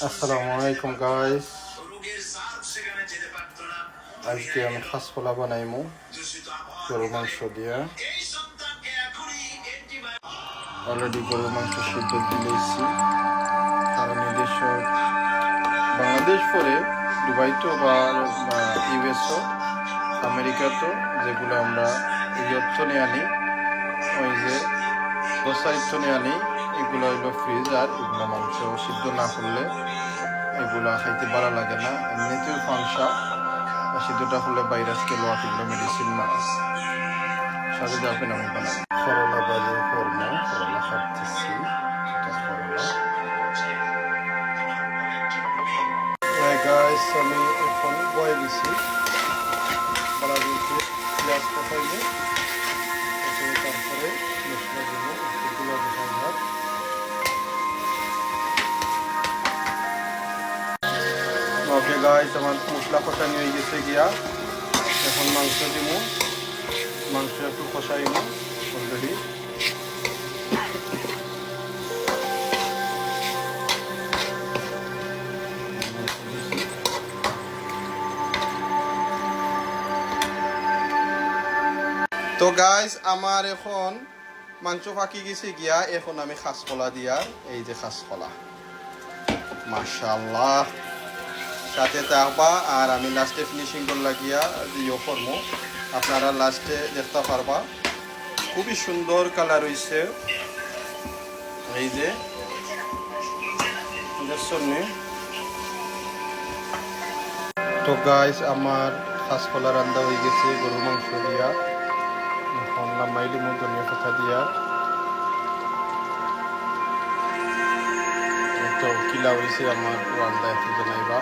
আসসালামু আলাইকুম গাইস, আজকে আমি খাস পোলা বানাইমু গরু মাংস দিয়ে। অলরেডি গরু মাংস সিদ্ধ দিয়েছি, কারণ নিজস্ব বাংলাদেশ পরে দুবাই তো বা ইউএসও আমেরিকা তো যেগুলো আমরা ইয়ত্ত নিয়ে আনি, ওই যে গ্রোসারিত্ব নিয়ে আনি, এগুলো হইলো ফ্রিজ। আর এগুলো মাংস সিদ্ধ না করলে এগুলো খাইতে ভালো লাগে না। এমনিতেও ফাংশা সিদ্ধটা করলে ভাইরাস গেলো, এগুলো মেডিসিন না। সাথে যাবেন আমি বানাই করলা বাজে করলা, করলা খাচ্ছি, গাইস আমি এখন বয়ে দিছি বলা দিয়েছি পেঁয়াজ কষাইলে, তারপরে মশলাগুলো একটু গুঁড়া ভাত। ওকে গাইস, আমার মশলা কষানি হয়ে গেছে গিয়া, এখন মাংস দিব। মাংস একটু কষাইব অলরেডি। তো গাইস আমার এখন মাংস পাকি গেছে গিয়া, এখন আমি খাসকলা দিয়া, এই যে খাসকলা মাশাআল্লাহ সাথে থাকবা। আর আমি লাস্টে ফিনিশিং করলা গিয়া দিও করবো, আপনারা লাস্টে দেখতে পারবা। খুবই সুন্দর কালার হয়েছে, এই যে তো গাইস আমার খাসকলা রান্না হয়ে গেছে গরু মাংস দিয়া। এখন নামাইলি মু ধনিয়া পাতা দিয়া, তো কিলা হয়েছে আমার রান্না একটু জানাইবা।